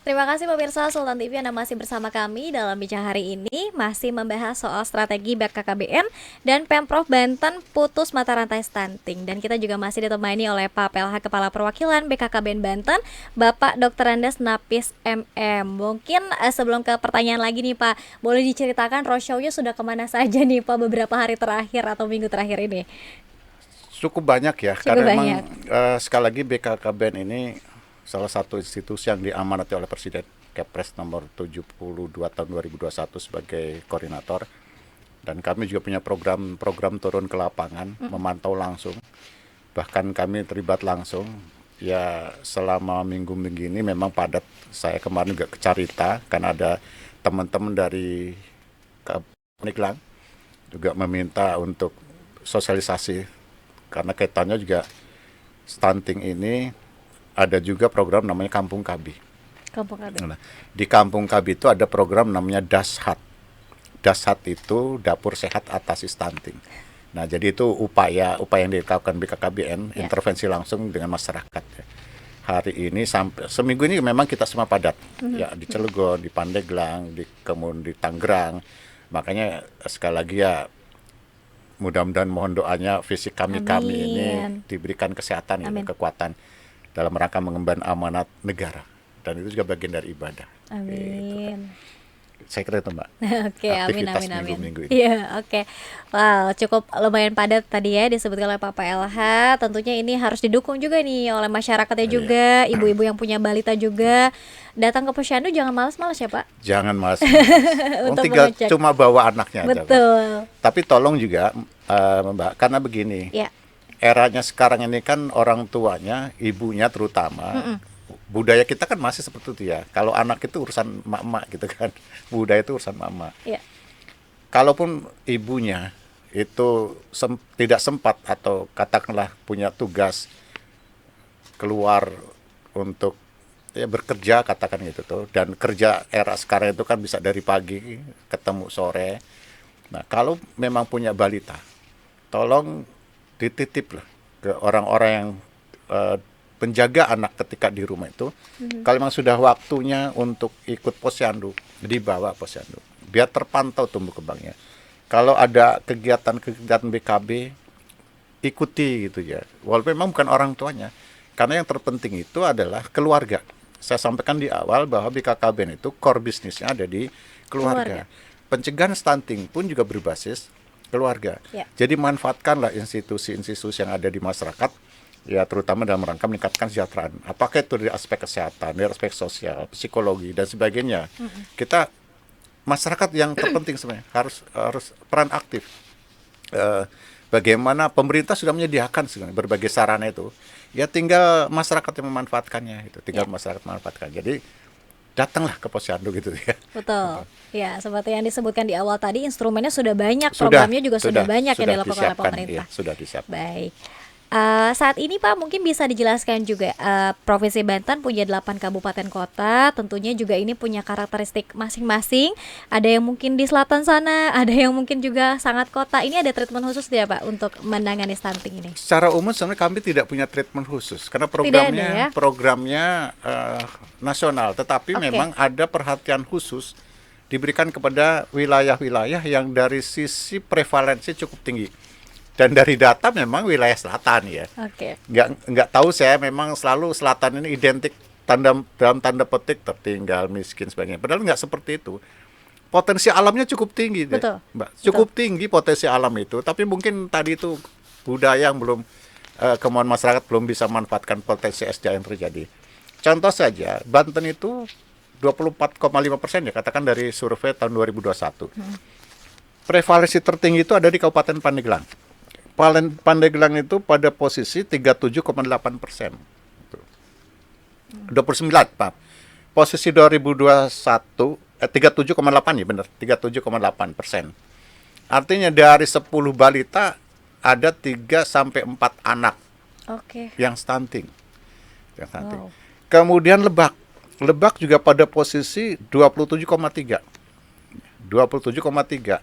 Terima kasih pemirsa Sultan TV Anda masih bersama kami dalam bincang hari ini masih membahas soal strategi BKKBN dan Pemprov Banten putus mata rantai stunting, dan kita juga masih ditemani oleh Pak PLH Kepala Perwakilan BKKBN Banten Bapak Dr. Andes Napis MM. Mungkin sebelum ke pertanyaan lagi nih Pak, boleh diceritakan roadshow-nya sudah kemana saja nih Pak beberapa hari terakhir atau minggu terakhir ini? Cukup banyak ya, Cukup karena emang banyak. sekali lagi BKKBN ini salah satu institusi yang diamanati oleh Presiden Kepres nomor 72 tahun 2021 sebagai koordinator. Dan kami juga punya program turun ke lapangan, memantau langsung. Bahkan kami terlibat langsung. Ya selama minggu-minggu ini memang padat. Saya kemarin juga ke Carita, karena ada teman-teman dari Pandeglang juga meminta untuk sosialisasi, karena kaitannya juga stunting ini ada juga program namanya Kampung KB. Kampung KB. Nah, di Kampung KB itu ada program namanya Dashhat. Dashhat itu Dapur Sehat Atasi Stunting. Nah, jadi itu upaya yang dilakukan BKKBN, Ya. intervensi langsung dengan masyarakat. Hari ini sampai seminggu ini memang kita semua padat. Ya, di Cilegon, di Pandeglang, kemudian di Tangerang. Makanya sekali lagi ya, mudah-mudahan mohon doanya fisik kami ini Amin. diberikan kesehatan, ya, Amin. kekuatan dalam rangka mengemban amanat negara, dan itu juga bagian dari ibadah. Itu kan. Amin. Saya kira itu Mbak, Oke, amin aktivitas amin amin. minggu-minggu ini. Iya, oke. Wow, cukup lumayan padat tadi ya disebutkan oleh Pak PLH. Tentunya ini harus didukung juga nih oleh masyarakatnya Iya, juga, ibu-ibu yang punya balita juga. Datang ke Posyandu jangan malas-malas ya, Pak, jangan malas-malas. untuk Tinggal mengecek. cuma bawa anaknya aja Mbak. Betul. Tapi tolong juga Mbak, karena begini, Ya. eranya sekarang ini kan orang tuanya, ibunya terutama, budaya kita kan masih seperti itu ya. Kalau anak itu urusan mak-mak gitu kan. Budaya itu urusan mama. Ya. Kalaupun ibunya itu tidak sempat atau katakanlah punya tugas keluar untuk ya bekerja, katakan gitu tuh, dan kerja era sekarang itu kan bisa dari pagi ketemu sore. Nah, kalau memang punya balita, tolong dititip lah ke orang-orang yang eh, penjaga anak ketika di rumah itu. Kalau memang sudah waktunya untuk ikut posyandu, dibawa posyandu biar terpantau tumbuh kembangnya. Kalau ada kegiatan-kegiatan BKB, ikuti gitu ya, walaupun memang bukan orang tuanya, karena yang terpenting itu adalah keluarga. Saya sampaikan di awal bahwa BKKBN itu core bisnisnya ada di Keluarga. keluarga. Pencegahan stunting pun juga berbasis keluarga. Ya. Jadi manfaatkanlah institusi-institusi yang ada di masyarakat, ya terutama dalam rangka meningkatkan kesejahteraan. Apakah itu dari aspek kesehatan, dari aspek sosial, psikologi dan sebagainya. Kita masyarakat yang terpenting sebenarnya harus harus peran aktif. Eh, Bagaimana pemerintah sudah menyediakan sebenarnya berbagai sarana itu, ya tinggal masyarakat yang memanfaatkannya, itu tinggal Ya. masyarakat memanfaatkan. Jadi datanglah ke posyandu gitu ya. Betul. Ya, seperti yang disebutkan di awal tadi, instrumennya sudah banyak, Sudah, programnya juga sudah banyak yang sudah dilakukan oleh disiapkan, ya, pemerintah. sudah disiapkan. Baik. Saat ini Pak mungkin bisa dijelaskan juga, Provinsi Banten punya 8 kabupaten kota, tentunya juga ini punya karakteristik masing-masing. Ada yang mungkin di selatan sana, ada yang mungkin juga sangat kota. Ini ada treatment khusus tidak Pak untuk menangani stunting ini? Secara umum sebenarnya kami tidak punya treatment khusus karena Tidak ada programnya ya? programnya nasional, tetapi Oke. memang ada perhatian khusus diberikan kepada wilayah-wilayah yang dari sisi prevalensi cukup tinggi. Dan dari data memang wilayah selatan ya. Oke. Nggak tahu, saya memang selalu selatan ini identik dalam tanda petik tertinggal, miskin sebagainya. Padahal nggak seperti itu. Potensi alamnya cukup tinggi deh, Betul. Mbak. Betul. Cukup tinggi potensi alam itu, tapi mungkin tadi itu budaya yang belum, kemauan masyarakat belum bisa manfaatkan potensi SDA yang terjadi. Contoh saja, Banten itu 24,5% ya, katakan dari survei tahun 2021. Prevalensi tertinggi itu ada di Kabupaten Pandeglang. Pandeglang itu pada posisi 37,8%. 29, Pak. Posisi 2021, 37,8 ya benar, 37,8%. Artinya dari 10 balita ada 3 sampai 4 anak Oke. yang stunting. Yang stunting. Wow. Kemudian Lebak. Lebak juga pada posisi 27,3. 27,3.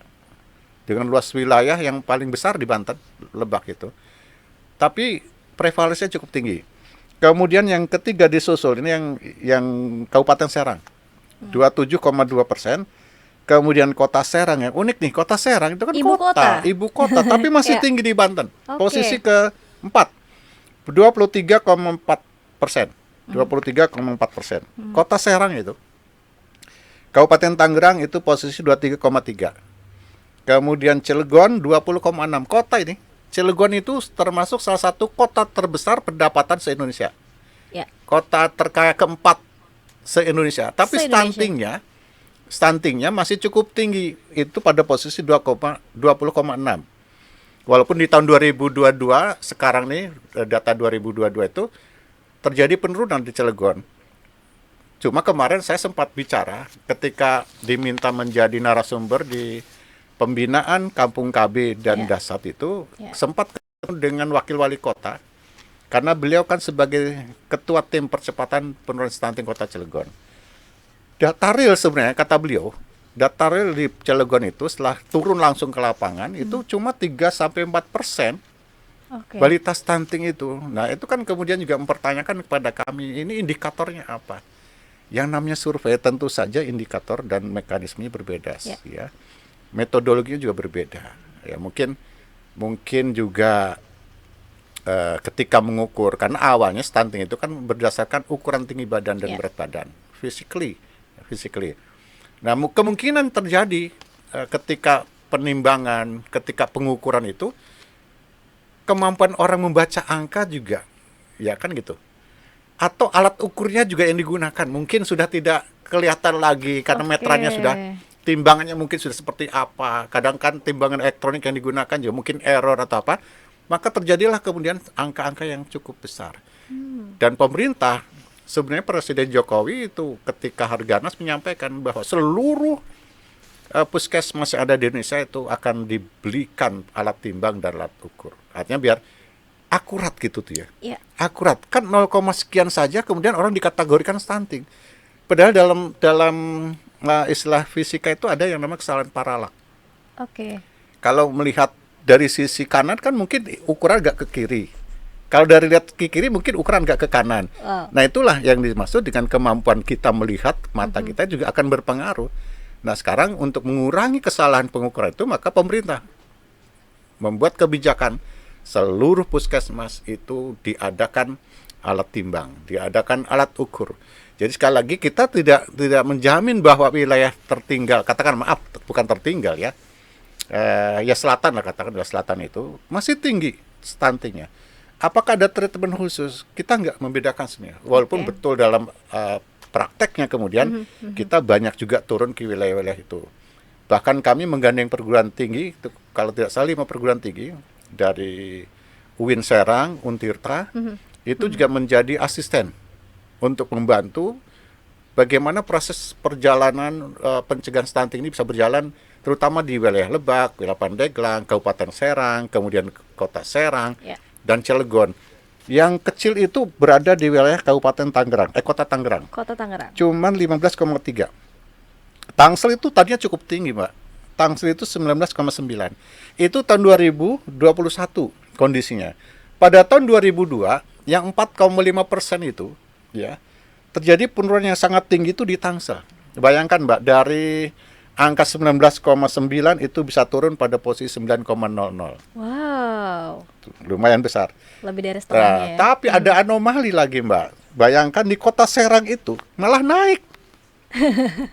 Dengan luas wilayah yang paling besar di Banten, Lebak itu. Tapi prevalensinya cukup tinggi. Kemudian yang ketiga disusul ini yang Kabupaten Serang 27,2%. Kemudian Kota Serang yang unik nih, Kota Serang itu kan Ibu kota. ibu kota, tapi masih Ya. tinggi di Banten. Posisi Oke. keempat, 23,4%. 23,4%. Kota Serang itu. Kabupaten Tangerang itu posisi 23,3. Kemudian Cilegon 20,6. Kota ini, Cilegon itu termasuk salah satu kota terbesar pendapatan se-Indonesia. Ya. Kota terkaya keempat se-Indonesia. Tapi Se-Indonesia. stuntingnya masih cukup tinggi. Itu pada posisi 20,6. Walaupun di tahun 2022 sekarang nih data 2022 itu terjadi penurunan di Cilegon. Cuma kemarin saya sempat bicara ketika diminta menjadi narasumber di pembinaan Kampung KB dan Ya. Dasat itu, Ya. sempat ketemu dengan wakil wali kota karena beliau kan sebagai ketua tim percepatan penurunan stunting Kota Cilegon. Data real sebenarnya kata beliau, data real di Cilegon itu setelah turun langsung ke lapangan itu cuma 3-4% Oke. balita stunting itu. Nah, itu kan kemudian juga mempertanyakan kepada kami, ini indikatornya apa? Yang namanya survei tentu saja indikator dan mekanismenya berbeda, Ya. ya. Metodologinya juga berbeda. Ya, mungkin juga ketika mengukur, karena awalnya stunting itu kan berdasarkan ukuran tinggi badan dan Ya. berat badan, physically. Nah, kemungkinan terjadi ketika penimbangan, ketika pengukuran itu kemampuan orang membaca angka juga, ya kan gitu. Atau alat ukurnya juga yang digunakan mungkin sudah tidak kelihatan lagi karena Oke. meterannya sudah, timbangannya mungkin sudah seperti apa. Kadang kan timbangan elektronik yang digunakan juga mungkin error atau apa. Maka terjadilah kemudian angka-angka yang cukup besar. Dan pemerintah, sebenarnya Presiden Jokowi itu ketika Harganas menyampaikan bahwa seluruh puskesmas yang ada di Indonesia itu akan dibelikan alat timbang dan alat ukur. Artinya biar akurat gitu tuh ya. Ya. Akurat. Kan 0, sekian saja kemudian orang dikategorikan stunting. Padahal dalam istilah fisika itu ada yang namanya kesalahan paralak. Oke. Kalau melihat dari sisi kanan kan mungkin ukuran agak ke kiri. Kalau dari lihat ke kiri mungkin ukuran agak ke kanan. Wow. Nah, itulah yang dimaksud dengan kemampuan kita melihat, mata kita juga akan berpengaruh. Nah, sekarang untuk mengurangi kesalahan pengukuran itu maka pemerintah membuat kebijakan seluruh puskesmas itu diadakan alat timbang, diadakan alat ukur. Jadi sekali lagi kita tidak menjamin bahwa wilayah tertinggal, katakan maaf bukan tertinggal ya, ya selatan lah, katakan wilayah selatan itu masih tinggi stuntingnya. Apakah ada treatment khusus? Kita nggak membedakan sebenarnya. Walaupun Oke. betul dalam prakteknya kemudian kita banyak juga turun ke wilayah-wilayah itu. Bahkan kami menggandeng perguruan tinggi, itu, kalau tidak salah 5 perguruan tinggi dari UIN Serang, Untirta, itu juga menjadi asisten untuk membantu bagaimana proses perjalanan pencegahan stunting ini bisa berjalan, terutama di wilayah Lebak, wilayah Pandeglang, Kabupaten Serang, kemudian Kota Serang, Ya. dan Cilegon. Yang kecil itu berada di wilayah Kabupaten Tangerang, Kota Tangerang. Kota Tangerang. Cuman 15,3. Tangsel itu tadinya cukup tinggi, Mbak. Tangsel itu 19,9. Itu tahun 2021 kondisinya. Pada tahun 2002, yang 4,5% itu, ya, terjadi penurunan yang sangat tinggi itu di Tangsel. Bayangkan, Mbak, dari angka 19,9 itu bisa turun pada posisi 9,00. Wow. Lumayan besar. Lebih dari Nah, setengahnya ya. tapi ada anomali lagi, Mbak. Bayangkan di Kota Serang itu malah naik.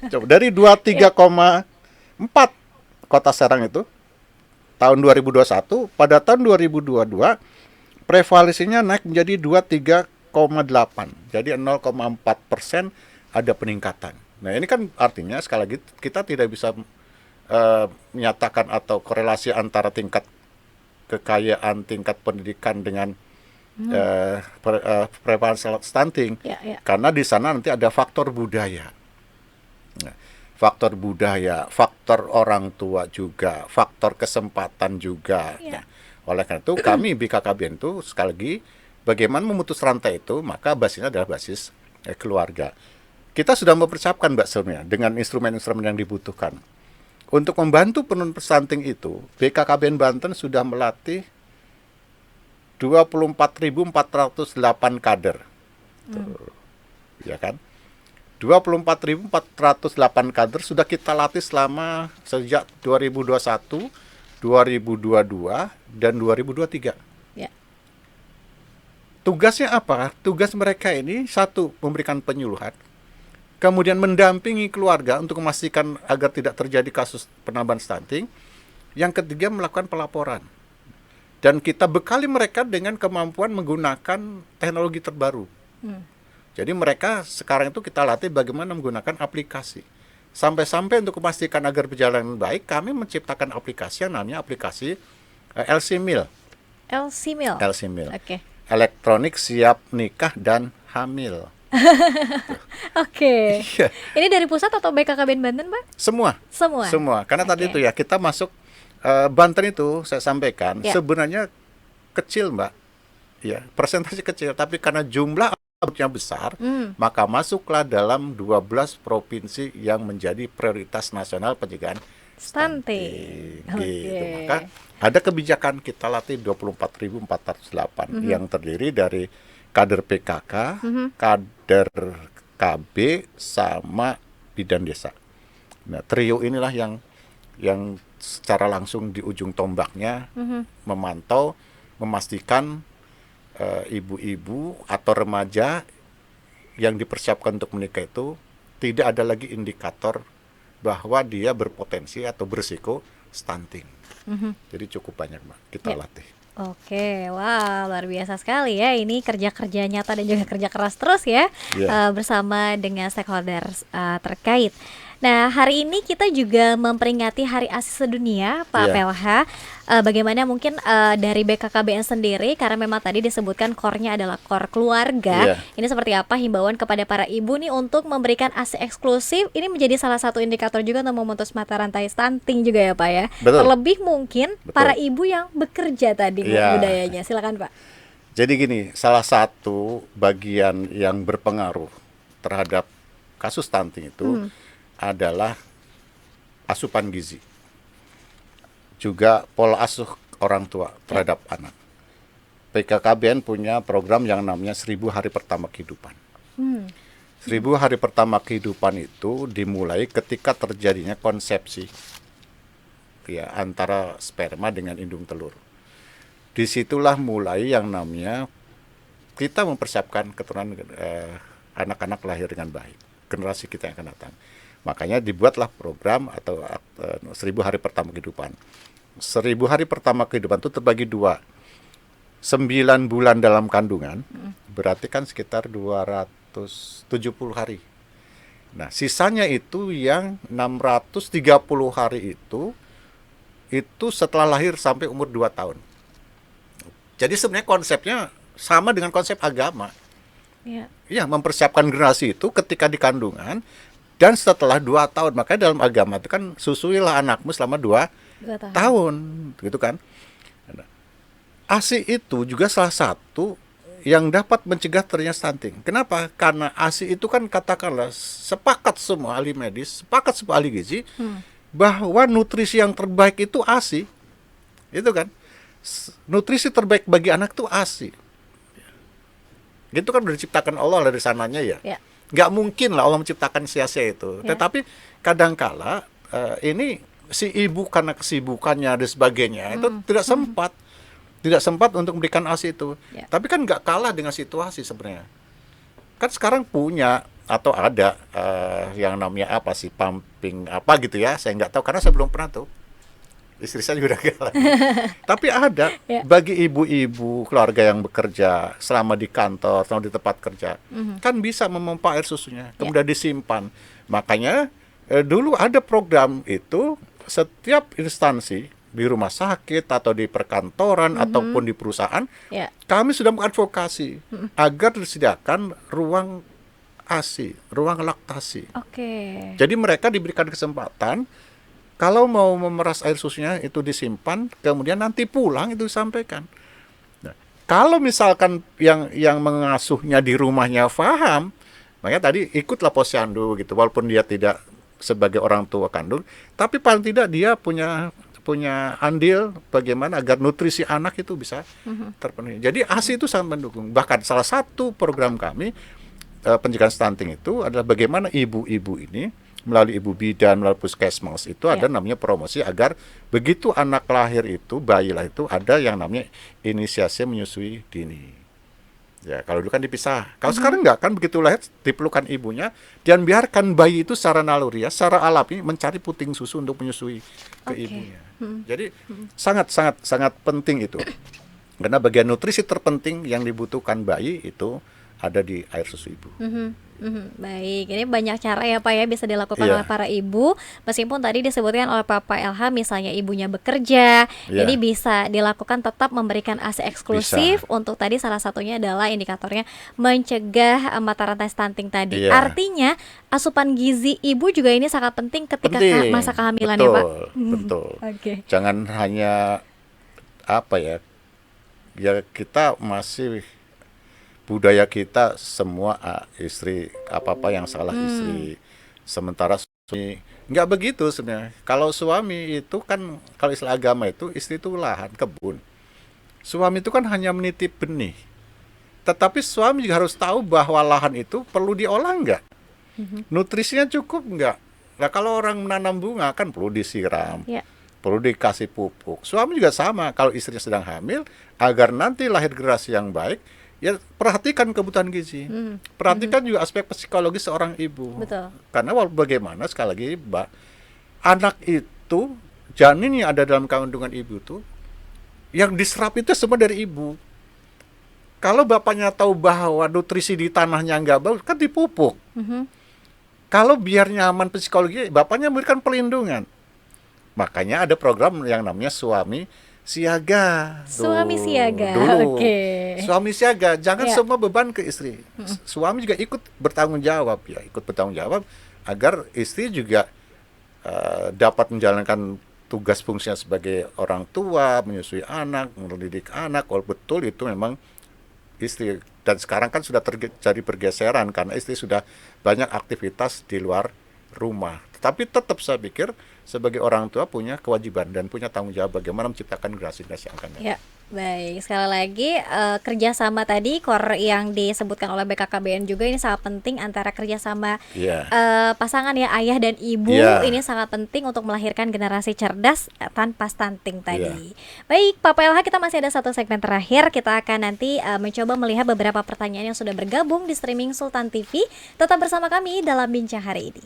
Coba dari 23,4 Kota Serang itu tahun 2021, pada tahun 2022 prevalensinya naik menjadi 23,8. Jadi 0,4% ada peningkatan. Nah, ini kan artinya sekali lagi kita tidak bisa menyatakan atau korelasi antara tingkat kekayaan, tingkat pendidikan dengan prevalensi stunting. Ya, ya. Karena di sana nanti ada faktor budaya. Nah, faktor budaya, faktor orang tua juga, faktor kesempatan juga. Ya. Nah, oleh karena itu kami BKKBN itu sekali lagi bagaimana memutus rantai itu, maka basisnya adalah basis keluarga. Kita sudah mempersiapkan, Mbak, sebenarnya dengan instrumen-instrumen yang dibutuhkan. Untuk membantu penurunan stunting itu, BKKBN Banten sudah melatih 24.408 kader Ya kan? 24.408 kader sudah kita latih selama sejak 2021, 2022, dan 2023. Ya. Tugasnya apa? Tugas mereka ini satu, memberikan penyuluhan, kemudian mendampingi keluarga untuk memastikan agar tidak terjadi kasus penambahan stunting. Yang ketiga, melakukan pelaporan. Dan kita bekali mereka dengan kemampuan menggunakan teknologi terbaru. Jadi mereka sekarang itu kita latih bagaimana menggunakan aplikasi. Sampai-sampai untuk memastikan agar berjalan baik, kami menciptakan aplikasi yang namanya aplikasi LC-Mil. LC-Mil. LC-Mil. Oke. Elektronik siap nikah dan hamil. Oke. Iya. Ini dari pusat atau BKKBN Banten, Pak? Semua. Semua. Karena tadi Oke. itu ya, kita masuk Banten itu saya sampaikan Ya. sebenarnya kecil, Mbak. Ya, persentase kecil, tapi karena jumlah outputnya besar, maka masuklah dalam 12 provinsi yang menjadi prioritas nasional pencegahan Stunting. gitu. Oke. Maka ada kebijakan kita latih 24.408 yang terdiri dari kader PKK, kader KB, sama bidan desa. Nah, trio inilah yang secara langsung di ujung tombaknya memantau, memastikan ibu-ibu atau remaja yang dipersiapkan untuk menikah itu tidak ada lagi indikator bahwa dia berpotensi atau berisiko stunting. Jadi cukup banyak, Mbak, kita Ya. latih. Oke, wah luar biasa sekali ya. Ini kerja-kerja nyata dan juga kerja keras terus ya, Iya. bersama dengan stakeholder terkait. Nah, hari ini kita juga memperingati Hari ASI Sedunia, Pak Iya. PLH. Bagaimana mungkin dari BKKBN sendiri, karena memang tadi disebutkan core-nya adalah core keluarga. Iya. Ini seperti apa himbauan kepada para ibu nih untuk memberikan ASI eksklusif? Ini menjadi salah satu indikator juga untuk memutus mata rantai stunting juga ya, Pak ya. Betul. Terlebih mungkin Betul. para ibu yang bekerja tadi Iya. budayanya. Silakan, Pak. Jadi gini, salah satu bagian yang berpengaruh terhadap kasus stunting itu adalah asupan gizi. Juga pola asuh orang tua terhadap anak. PKKBN punya program yang namanya 1000 hari pertama kehidupan. 1000 hari pertama kehidupan itu dimulai ketika terjadinya konsepsi ya, antara sperma dengan indung telur. Disitulah mulai yang namanya kita mempersiapkan keturunan anak-anak lahir dengan baik, generasi kita yang akan datang. Makanya dibuatlah program atau 1000 hari pertama kehidupan. 1000 hari pertama kehidupan itu terbagi dua. 9 bulan dalam kandungan, berarti kan sekitar 270 hari. Nah, sisanya itu yang 630 hari itu setelah lahir sampai umur 2 tahun. Jadi sebenarnya konsepnya sama dengan konsep agama. Ya. Ya, mempersiapkan generasi itu ketika di kandungan dan setelah 2 tahun. Makanya dalam agama itu kan susuilah anakmu selama 2 2 tahun. tahun, gitu kan. Nah, ASI itu juga salah satu yang dapat mencegah terjadinya stunting. Kenapa? Karena ASI itu kan katakanlah sepakat semua ahli medis, sepakat semua ahli gizi bahwa nutrisi yang terbaik itu ASI. Itu kan. Nutrisi terbaik bagi anak itu ASI. Gitu kan udah diciptakan Allah dari sananya ya. Ya. Nggak mungkin lah Allah menciptakan sia-sia itu. Ya. Tetapi kadangkala ini si ibu karena kesibukannya dan sebagainya itu tidak sempat untuk memberikan ASI itu. Ya. Tapi kan nggak kalah dengan situasi sebenarnya. Kan sekarang punya atau ada yang namanya apa sih, pumping apa gitu ya, saya nggak tahu karena saya belum pernah tuh. Istri saya juga udah galak. Tapi ada Ya. bagi ibu-ibu keluarga yang bekerja selama di kantor, selama di tempat kerja, kan bisa memompa air susunya, kemudian disimpan. Makanya dulu ada program itu, setiap instansi di rumah sakit atau di perkantoran ataupun di perusahaan, Ya. kami sudah mengadvokasi agar disediakan ruang ASI, ruang laktasi. Oke. Jadi mereka diberikan kesempatan kalau mau memeras air susunya itu disimpan, kemudian nanti pulang itu disampaikan. Nah, kalau misalkan yang mengasuhnya di rumahnya paham, makanya tadi ikutlah posyandu gitu, walaupun dia tidak sebagai orang tua kandung, tapi paling tidak dia punya punya andil bagaimana agar nutrisi anak itu bisa terpenuhi. Jadi ASI itu sangat mendukung. Bahkan salah satu program kami pencegahan stunting itu adalah bagaimana ibu-ibu ini melalui ibu bidan, melalui puskesmas itu ada namanya promosi agar begitu anak lahir itu, bayi lahir itu ada yang namanya inisiasi menyusui dini. Ya, kalau dulu kan dipisah. Kalau sekarang enggak, kan begitu lahir dipelukan ibunya dan biarkan bayi itu secara naluri ya, secara alami mencari puting susu untuk menyusui ke ibunya. Jadi sangat penting itu. Karena bagian nutrisi terpenting yang dibutuhkan bayi itu ada di air susu ibu. Baik, ini banyak cara ya Pak ya bisa dilakukan Iya. oleh para ibu. Meskipun tadi disebutkan oleh Papa LH misalnya ibunya bekerja, Iya. jadi bisa dilakukan tetap memberikan ASI eksklusif. Untuk tadi salah satunya adalah indikatornya mencegah mata rantai stunting tadi. Iya. Artinya asupan gizi ibu juga ini sangat penting ketika Penting. masa kehamilan ya Pak. Betul. Oke. Jangan hanya apa ya? Ya kita masih budaya kita semua istri apa-apa yang salah istri. Sementara suami nggak begitu sebenarnya. Kalau suami itu kan kalau istilah agama itu istri itu lahan kebun. Suami itu kan hanya menitip benih. Tetapi suami juga harus tahu bahwa lahan itu perlu diolah nggak? Nutrisinya cukup nggak? Nah kalau orang menanam bunga kan perlu disiram. Ya. Perlu dikasih pupuk. Suami juga sama, kalau istrinya sedang hamil, agar nanti lahir generasi yang baik, ya perhatikan kebutuhan gizi. Perhatikan juga aspek psikologis seorang ibu. Betul. Karena bagaimana sekali lagi, Mbak, anak itu, janin yang ada dalam kandungan ibu itu, yang diserap itu semua dari ibu. Kalau bapaknya tahu bahwa nutrisi di tanahnya nggak bagus, kan dipupuk. Kalau biar nyaman psikologi, bapaknya memberikan perlindungan. Makanya ada program yang namanya suami siaga. Suami siaga, Dulu. oke. Suami siaga, jangan Ya. semua beban ke istri. Suami juga ikut bertanggung jawab ya, ikut bertanggung jawab agar istri juga dapat menjalankan tugas fungsinya sebagai orang tua, menyusui anak, mendidik anak. Kalau betul itu memang istri, dan sekarang kan sudah terjadi pergeseran karena istri sudah banyak aktivitas di luar rumah. Tetapi tetap saya pikir sebagai orang tua punya kewajiban dan punya tanggung jawab bagaimana menciptakan generasi-generasi yang akan datang. Ya, baik. Sekali lagi kerjasama tadi yang disebutkan oleh BKKBN juga ini sangat penting antara kerjasama Iya. pasangan ya ayah dan ibu. Iya. Ini sangat penting untuk melahirkan generasi cerdas tanpa stunting tadi. Iya. Baik, Pak PLH, kita masih ada satu segmen terakhir. Kita akan nanti mencoba melihat beberapa pertanyaan yang sudah bergabung di streaming Sultan TV. Tetap bersama kami dalam Bincang Hari ini.